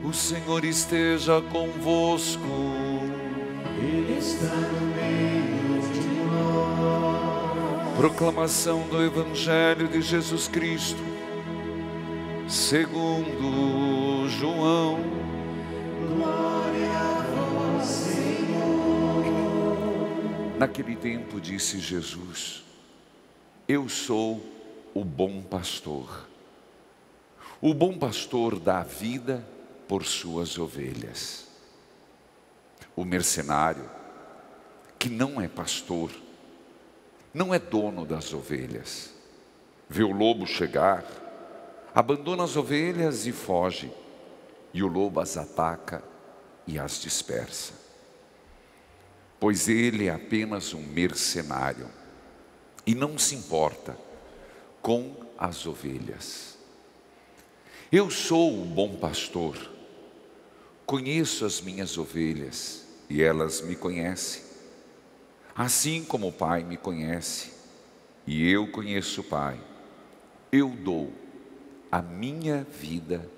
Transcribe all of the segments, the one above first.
O Senhor esteja convosco. Ele está no meio de nós. Proclamação do Evangelho de Jesus Cristo, segundo João. Glória a vós, Senhor. Naquele tempo disse Jesus: Eu sou o bom pastor. O bom pastor dá a vida por suas ovelhas. O mercenário, que não é pastor, não é dono das ovelhas, vê o lobo chegar, abandona as ovelhas e foge, e o lobo as ataca e as dispersa. Pois ele é apenas um mercenário e não se importa com as ovelhas. Eu sou o bom pastor, conheço as minhas ovelhas e elas me conhecem, assim como o Pai me conhece e eu conheço o Pai. Eu dou a minha vida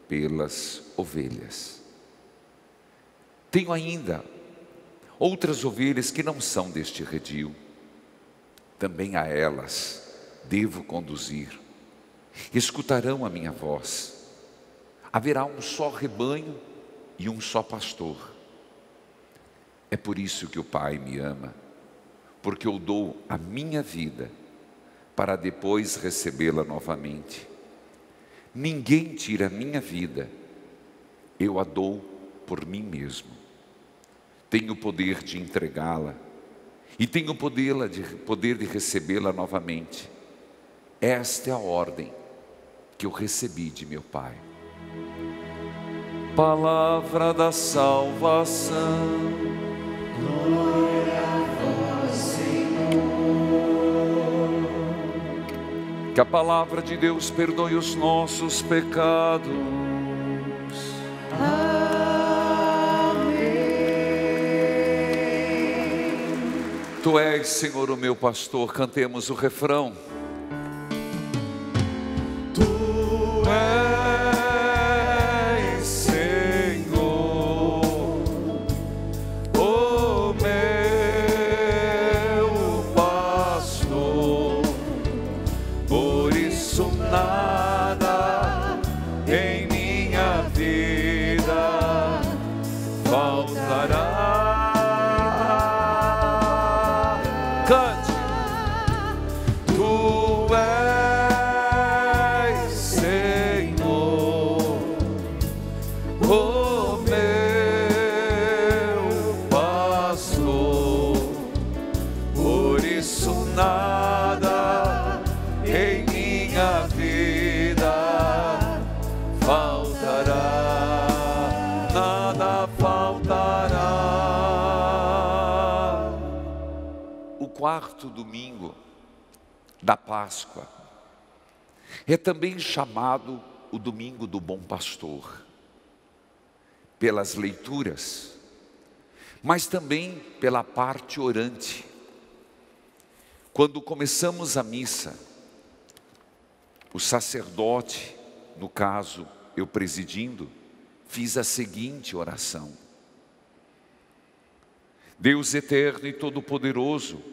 pelas ovelhas. Tenho ainda outras ovelhas que não são deste redil, também a elas devo conduzir. Escutarão a minha voz. Haverá um só rebanho e um só pastor. É por isso que o Pai me ama, porque eu dou a minha vida para depois recebê-la novamente. Ninguém tira a minha vida, eu a dou por mim mesmo. Tenho o poder de entregá-la e tenho o poder de recebê-la novamente. Esta é a ordem que eu recebi de meu Pai. Palavra da salvação. Glória a vós, Senhor. Que a palavra de Deus perdoe os nossos pecados. Amém. Tu és, Senhor, o meu pastor. Cantemos o refrão. Quarto domingo da Páscoa é também chamado o domingo do bom pastor, pelas leituras, mas também pela parte orante. Quando começamos a missa, o sacerdote, no caso eu presidindo, fiz a seguinte oração: Deus eterno e todo-poderoso,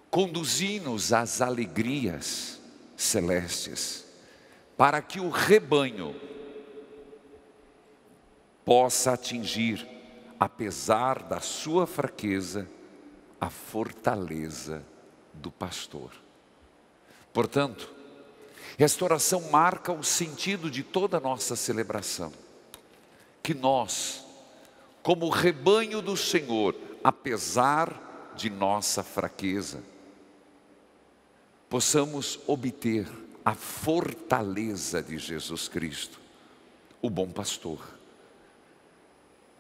conduzi-nos às alegrias celestes, para que o rebanho possa atingir, apesar da sua fraqueza, a fortaleza do pastor. Portanto, esta oração marca o sentido de toda a nossa celebração, que nós, como rebanho do Senhor, apesar de nossa fraqueza, possamos obter a fortaleza de Jesus Cristo, o bom pastor.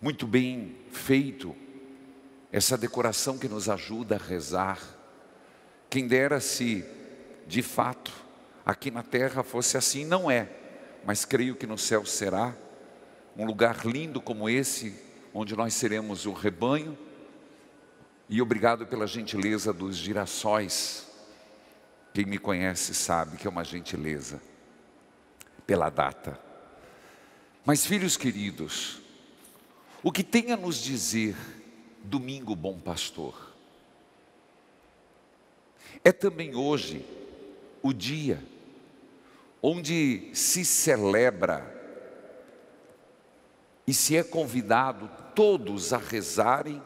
Muito bem feito essa decoração que nos ajuda a rezar. Quem dera se, de fato, aqui na terra fosse assim. Não é, mas creio que no céu será um lugar lindo como esse, onde nós seremos o rebanho. E obrigado pela gentileza dos girassóis. Quem me conhece sabe que é uma gentileza, pela data. Mas, filhos queridos, o que tem a nos dizer Domingo Bom Pastor? É também hoje o dia onde se celebra e se é convidado todos a rezarem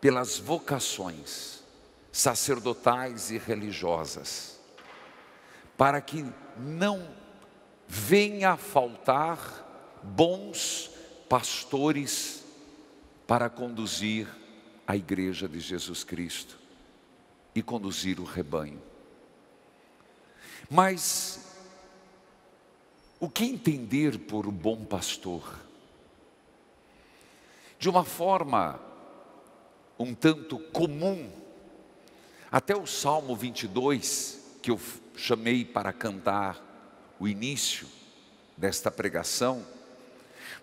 pelas vocações sacerdotais e religiosas, para que não venha a faltar bons pastores para conduzir a igreja de Jesus Cristo e conduzir o rebanho. Mas o que entender por bom pastor? De uma forma um tanto comum, até o Salmo 22, que eu chamei para cantar o início desta pregação,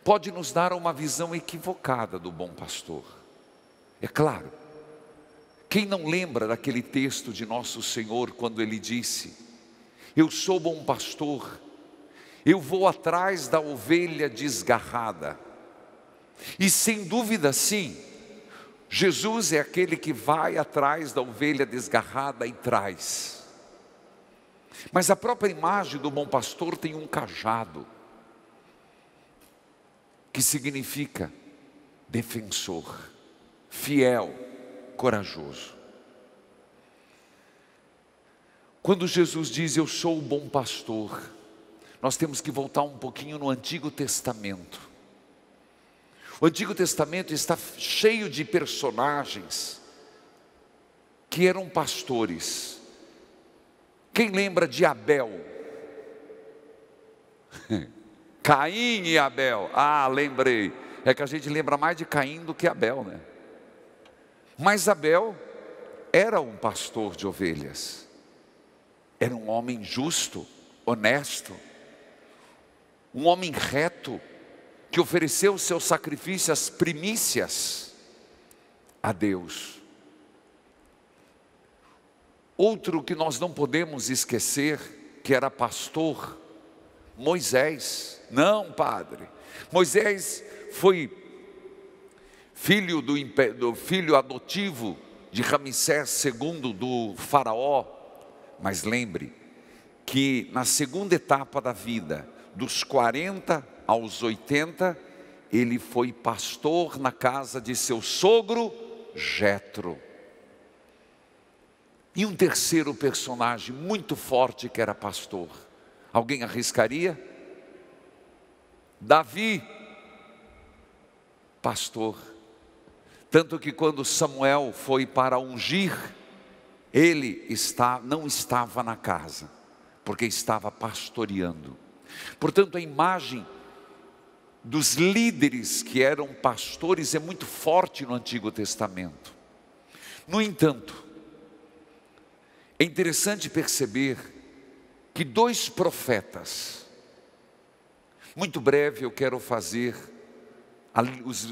pode nos dar uma visão equivocada do bom pastor. É claro, quem não lembra daquele texto de Nosso Senhor, quando Ele disse: eu sou bom pastor, eu vou atrás da ovelha desgarrada. E sem dúvida sim, Jesus é aquele que vai atrás da ovelha desgarrada e traz. Mas a própria imagem do bom pastor tem um cajado, que significa defensor, fiel, corajoso. Quando Jesus diz eu sou o bom pastor, nós temos que voltar um pouquinho no Antigo Testamento. O Antigo Testamento está cheio de personagens que eram pastores. Quem lembra de Abel? Caim e Abel. Ah, lembrei. É que a gente lembra mais de Caim do que Abel, né? Mas Abel era um pastor de ovelhas. Era um homem justo, honesto, um homem reto, que ofereceu seu sacrifício, as primícias a Deus. Outro que nós não podemos esquecer, que era pastor, Moisés. Não, padre, Moisés foi filho do filho adotivo de Ramsés II do faraó. Mas lembre que na segunda etapa da vida, dos 40 aos 80, ele foi pastor na casa de seu sogro Jetro. E um terceiro personagem muito forte que era pastor. Alguém arriscaria? Davi, pastor. Tanto que quando Samuel foi para ungir, ele não estava na casa, porque estava pastoreando. Portanto, a imagem dos líderes que eram pastores é muito forte no Antigo Testamento. No entanto, é interessante perceber que dois profetas, muito breve eu quero fazer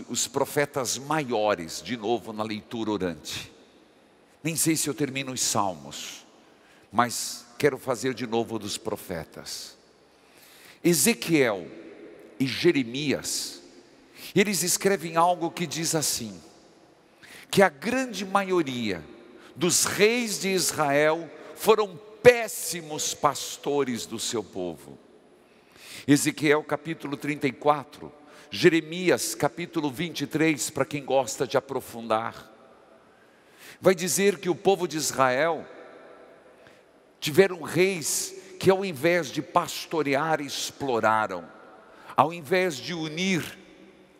os profetas maiores, de novo na leitura orante. Nem sei se eu termino os salmos, mas quero fazer de novo dos profetas. Ezequiel e Jeremias, eles escrevem algo que diz assim: que a grande maioria dos reis de Israel foram péssimos pastores do seu povo. Ezequiel capítulo 34, Jeremias capítulo 23, para quem gosta de aprofundar, vai dizer que o povo de Israel tiveram reis que ao invés de pastorear, exploraram, ao invés de unir,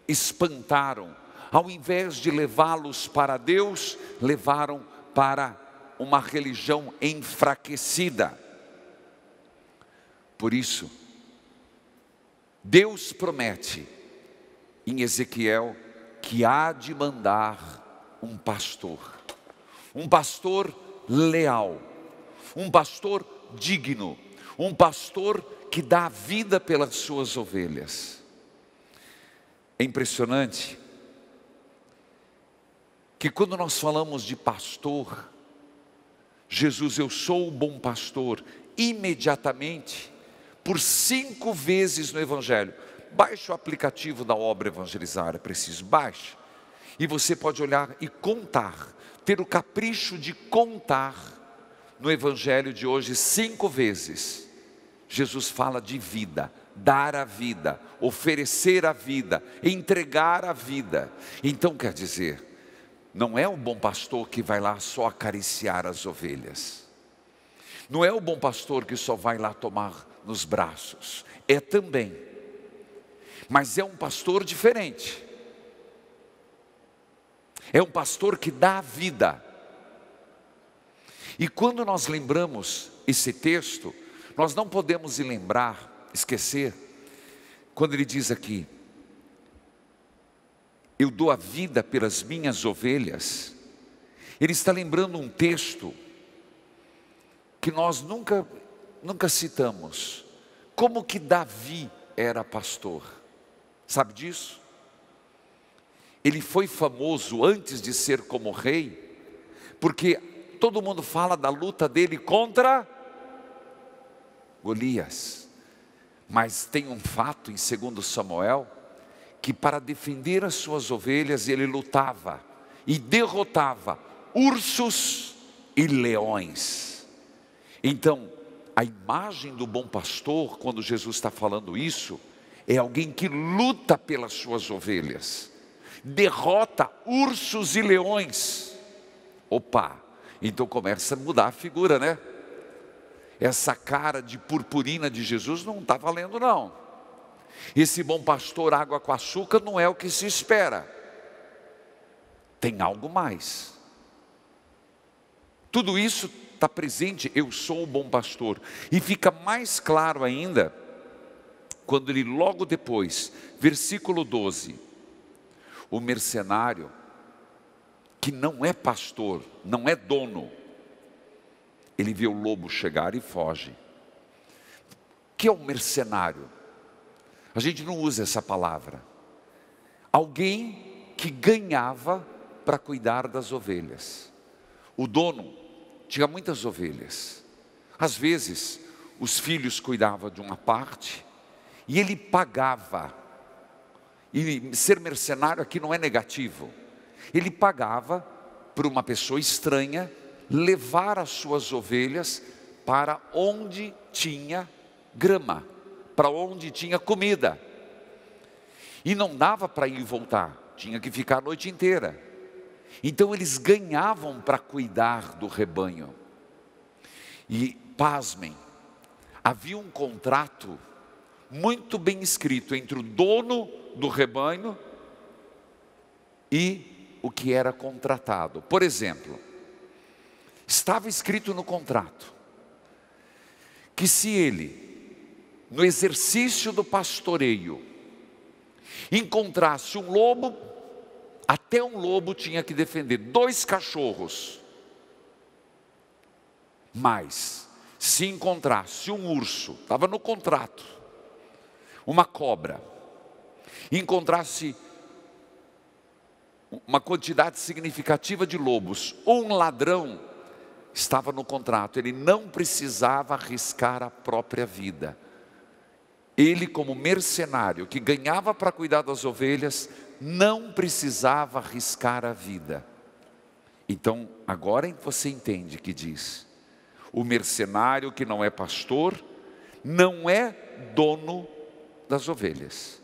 espantaram, ao invés de levá-los para Deus, levaram para uma religião enfraquecida. Por isso, Deus promete em Ezequiel que há de mandar um pastor leal, um pastor digno, um pastor que dá vida pelas suas ovelhas. É impressionante que quando nós falamos de pastor, Jesus, eu sou o bom pastor, imediatamente, por 5 vezes no Evangelho, Baixe o aplicativo da Obra Evangelizar, é preciso, baixe. E você pode olhar e contar, ter o capricho de contar no Evangelho de hoje 5 vezes. Jesus fala de vida, dar a vida, oferecer a vida, entregar a vida. Então quer dizer, não é o bom pastor que vai lá só acariciar as ovelhas. Não é o bom pastor que só vai lá tomar nos braços. É também. Mas é um pastor diferente. É um pastor que dá a vida. E quando nós lembramos esse texto, nós não podemos esquecer, quando ele diz aqui, eu dou a vida pelas minhas ovelhas. Ele está lembrando um texto que nós nunca citamos. Como que Davi era pastor? Sabe disso? Ele foi famoso antes de ser como rei, porque todo mundo fala da luta dele contra Golias. Mas tem um fato em 2 Samuel, que para defender as suas ovelhas ele lutava e derrotava ursos e leões. Então, a imagem do bom pastor, quando Jesus está falando isso, é alguém que luta pelas suas ovelhas, derrota ursos e leões. Opa, então começa a mudar a figura, né? Essa cara de purpurina de Jesus não está valendo não. Esse bom pastor água com açúcar não é o que se espera. Tem algo mais. Tudo isso está presente, eu sou o bom pastor. E fica mais claro ainda, quando ele logo depois, versículo 12, o mercenário, que não é pastor, não é dono, ele vê o lobo chegar e foge. O que é um mercenário? A gente não usa essa palavra. Alguém que ganhava para cuidar das ovelhas. O dono tinha muitas ovelhas. Às vezes, os filhos cuidavam de uma parte e ele pagava. E ser mercenário aqui não é negativo. Ele pagava para uma pessoa estranha levar as suas ovelhas para onde tinha grama, para onde tinha comida. E não dava para ir e voltar, tinha que ficar a noite inteira. Então eles ganhavam para cuidar do rebanho. E pasmem, havia um contrato muito bem escrito entre o dono do rebanho e o que era contratado. Por exemplo, estava escrito no contrato que se ele, no exercício do pastoreio, encontrasse um lobo, até um lobo tinha que defender 2 cachorros. Mas, se encontrasse um urso, estava no contrato, uma cobra, encontrasse uma quantidade significativa de lobos, ou um ladrão, estava no contrato, ele não precisava arriscar a própria vida. Ele, como mercenário, que ganhava para cuidar das ovelhas, não precisava arriscar a vida. Então, agora você entende que diz, o mercenário que não é pastor, não é dono das ovelhas.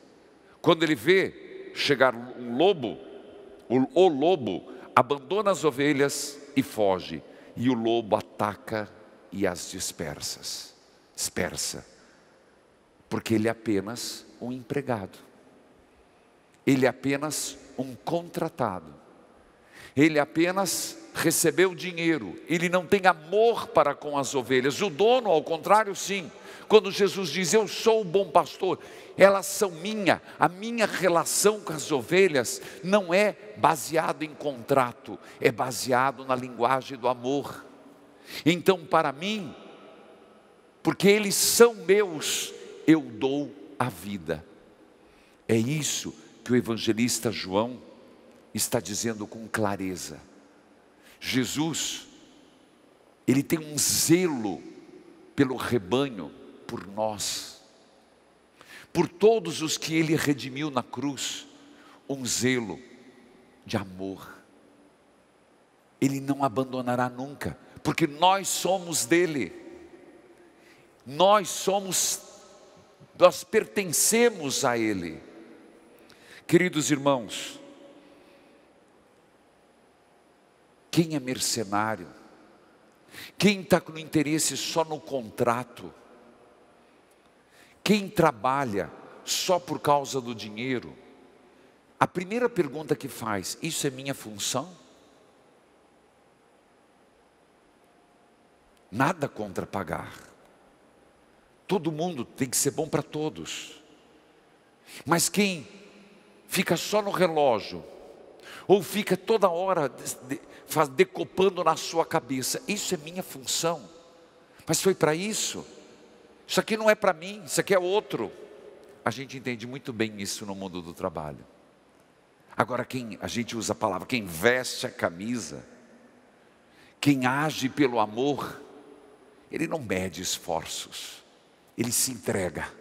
Quando ele vê chegar um lobo, o lobo abandona as ovelhas e foge. E o lobo ataca e as dispersa. Porque ele é apenas um empregado. Ele é apenas um contratado. Ele apenas recebeu dinheiro. Ele não tem amor para com as ovelhas. O dono, ao contrário, sim. Quando Jesus diz, eu sou o bom pastor, elas são minha. A minha relação com as ovelhas não é baseado em contrato, é baseado na linguagem do amor. Então, para mim, porque eles são meus, eu dou a vida. É isso que o evangelista João está dizendo com clareza. Jesus, ele tem um zelo pelo rebanho, por nós. por todos os que Ele redimiu na cruz, um zelo de amor. Ele não abandonará nunca, porque nós somos dele, nós pertencemos a Ele. Queridos irmãos, quem é mercenário, quem está com interesse só no contrato, quem trabalha só por causa do dinheiro, a primeira pergunta que faz: isso é minha função? Nada contra pagar, todo mundo tem que ser bom para todos, mas quem fica só no relógio, ou fica toda hora decopando na sua cabeça: isso é minha função, mas foi para isso, isso aqui não é para mim, isso aqui é outro. A gente entende muito bem isso no mundo do trabalho. Agora a gente usa a palavra, quem veste a camisa, quem age pelo amor, ele não mede esforços, ele se entrega,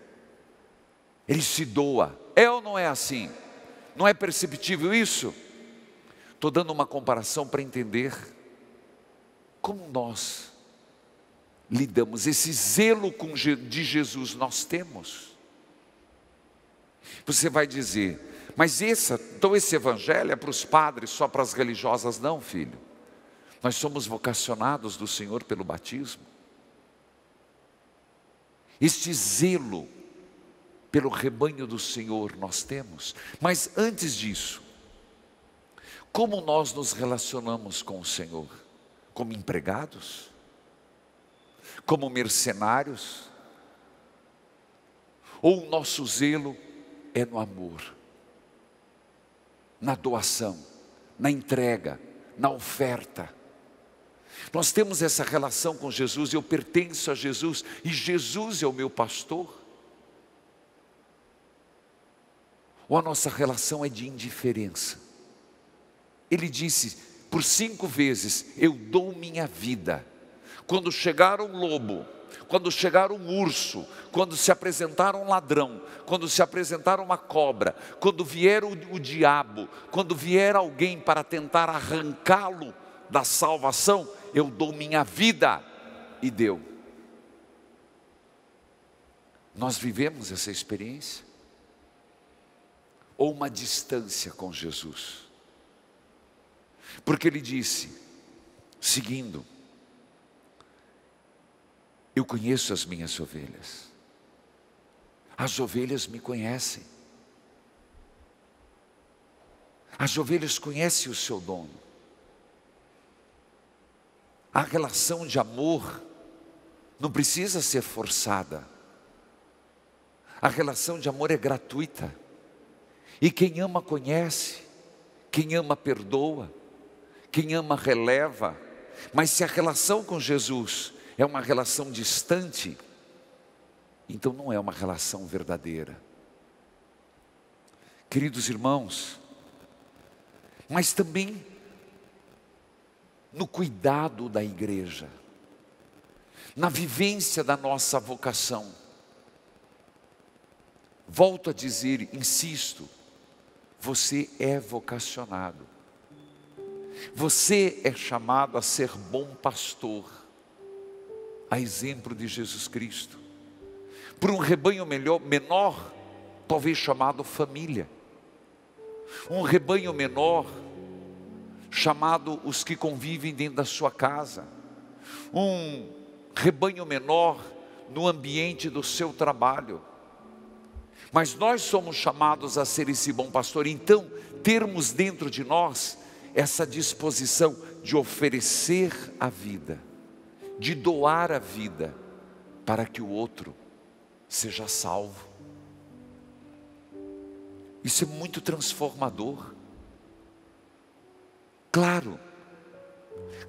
ele se doa. É ou não é assim? Não é perceptível isso? Estou dando uma comparação para entender como nós lidamos, esse zelo de Jesus nós temos. Você vai dizer: mas então esse evangelho é para os padres, só para as religiosas? Não, filho. Nós somos vocacionados do Senhor pelo batismo. Este zelo pelo rebanho do Senhor nós temos. Mas antes disso, como nós nos relacionamos com o Senhor? Como empregados? Como mercenários? Ou o nosso zelo é no amor, na doação, na entrega, na oferta? Nós temos essa relação com Jesus, eu pertenço a Jesus, e Jesus é o meu pastor? Ou a nossa relação é de indiferença? Ele disse por 5 vezes: eu dou minha vida. Quando chegar um lobo, quando chegar um urso, quando se apresentar um ladrão, quando se apresentar uma cobra, quando vier o diabo, quando vier alguém para tentar arrancá-lo da salvação, eu dou minha vida. E deu. Nós vivemos essa experiência? Ou uma distância com Jesus? Porque Ele disse, seguindo: eu conheço as minhas ovelhas, as ovelhas me conhecem, as ovelhas conhecem o seu dono. A relação de amor não precisa ser forçada, a relação de amor é gratuita, e quem ama conhece, quem ama perdoa, quem ama releva. Mas se a relação com Jesus é uma relação distante, então não é uma relação verdadeira. Queridos irmãos, mas também no cuidado da igreja, na vivência da nossa vocação. Volto a dizer, insisto, você é vocacionado, você é chamado a ser bom pastor, a exemplo de Jesus Cristo, por um rebanho menor, talvez chamado família, um rebanho menor, chamado os que convivem dentro da sua casa, um rebanho menor no ambiente do seu trabalho. Mas nós somos chamados a ser esse bom pastor, então termos dentro de nós essa disposição de oferecer a vida, de doar a vida, para que o outro seja salvo. Isso é muito transformador.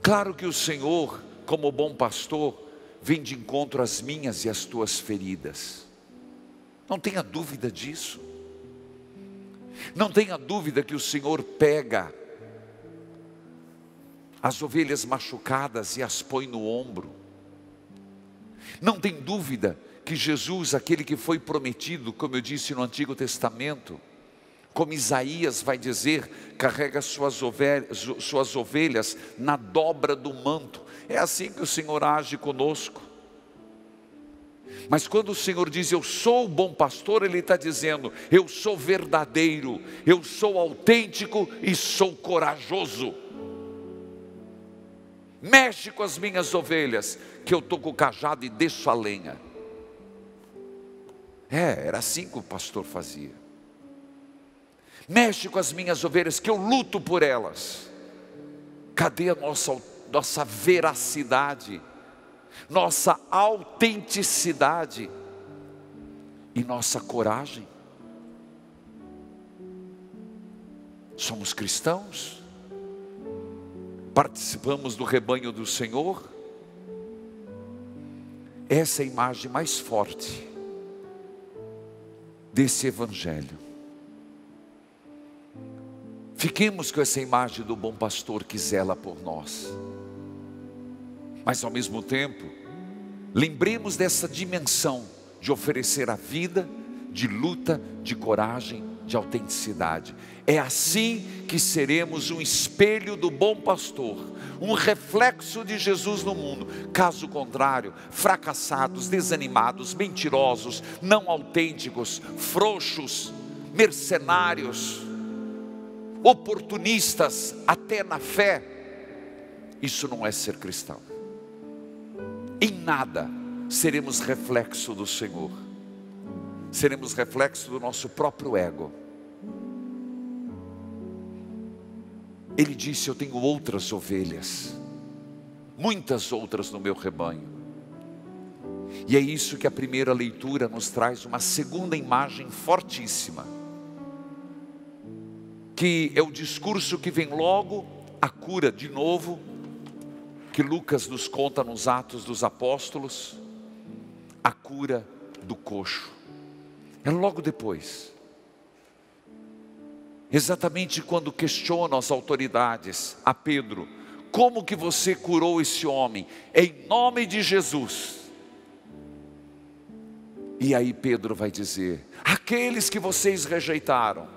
Claro que o Senhor, como bom pastor, vem de encontro às minhas e às tuas feridas. Não tenha dúvida disso. Não tenha dúvida que o Senhor pega as ovelhas machucadas e as põe no ombro. Não tem dúvida que Jesus, aquele que foi prometido, como eu disse no Antigo Testamento, como Isaías vai dizer, carrega suas ovelhas na dobra do manto. É assim que o Senhor age conosco. Mas quando o Senhor diz, eu sou o bom pastor, Ele está dizendo, eu sou verdadeiro, eu sou autêntico e sou corajoso. Mexe com as minhas ovelhas, que eu estou com o cajado e desço a lenha. Era assim que o pastor fazia. Mexe com as minhas ovelhas, que eu luto por elas. Cadê a nossa veracidade, nossa autenticidade e nossa coragem? Somos cristãos? Participamos do rebanho do Senhor? Essa é a imagem mais forte desse evangelho. Fiquemos com essa imagem do bom pastor que zela por nós. Mas ao mesmo tempo, lembremos dessa dimensão de oferecer a vida, de luta, de coragem, de autenticidade. É assim que seremos um espelho do bom pastor, um reflexo de Jesus no mundo. Caso contrário, fracassados, desanimados, mentirosos, não autênticos, frouxos, mercenários, oportunistas, até na fé, isso não é ser cristão. Em nada seremos reflexo do Senhor, seremos reflexo do nosso próprio ego. Ele disse, eu tenho outras ovelhas, muitas outras no meu rebanho. E é isso que a primeira leitura nos traz, uma segunda imagem fortíssima, que é o discurso que vem logo, a cura de novo, que Lucas nos conta nos Atos dos Apóstolos, a cura do coxo. É logo depois. Exatamente quando questionam as autoridades a Pedro, como que você curou esse homem? Em nome de Jesus. E aí Pedro vai dizer, aqueles que vocês rejeitaram,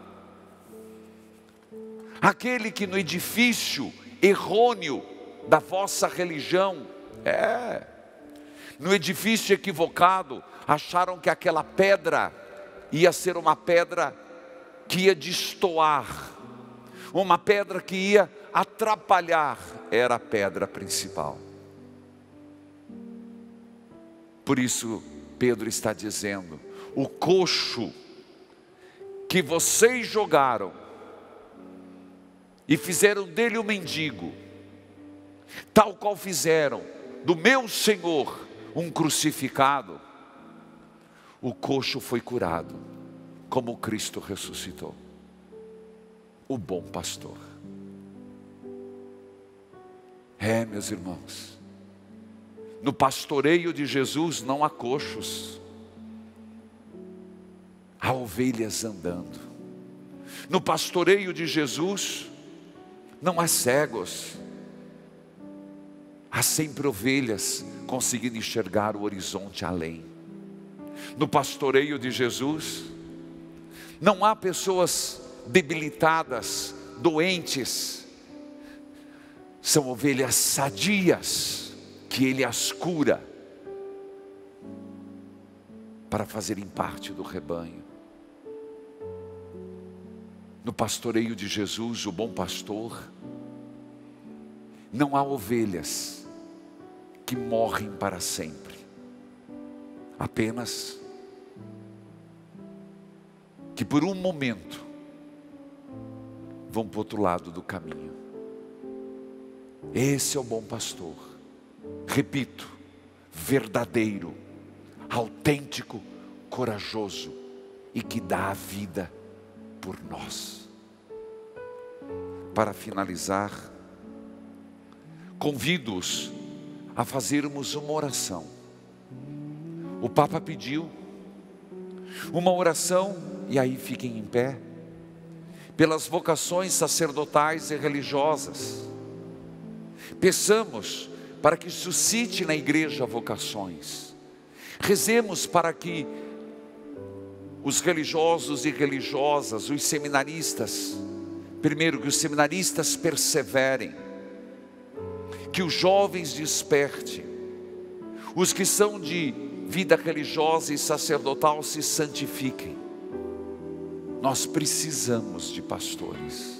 aquele que no edifício errôneo da vossa religião, no edifício equivocado, acharam que aquela pedra ia ser uma pedra que ia destoar, uma pedra que ia atrapalhar, era a pedra principal. Por isso Pedro está dizendo, o coxo que vocês jogaram e fizeram dele um mendigo, tal qual fizeram do meu Senhor um crucificado, o coxo foi curado, como Cristo ressuscitou, o bom pastor. Meus irmãos, no pastoreio de Jesus não há coxos, há ovelhas andando. No pastoreio de Jesus não há cegos, há sempre ovelhas conseguindo enxergar o horizonte além. No pastoreio de Jesus não há pessoas debilitadas, doentes, são ovelhas sadias que Ele as cura para fazerem parte do rebanho. No pastoreio de Jesus, o bom pastor, não há ovelhas que morrem para sempre, apenas que por um momento vão para o outro lado do caminho. Esse é o bom pastor, repito, verdadeiro, autêntico, corajoso e que dá a vida por nós. Para finalizar, convido-os a fazermos uma oração. O Papa pediu uma oração, e aí fiquem em pé, pelas vocações sacerdotais e religiosas. Peçamos para que suscite na igreja vocações. Rezemos para que os religiosos e religiosas, os seminaristas, primeiro que os seminaristas perseverem, que os jovens despertem, os que são de vida religiosa e sacerdotal se santifiquem. Nós precisamos de pastores.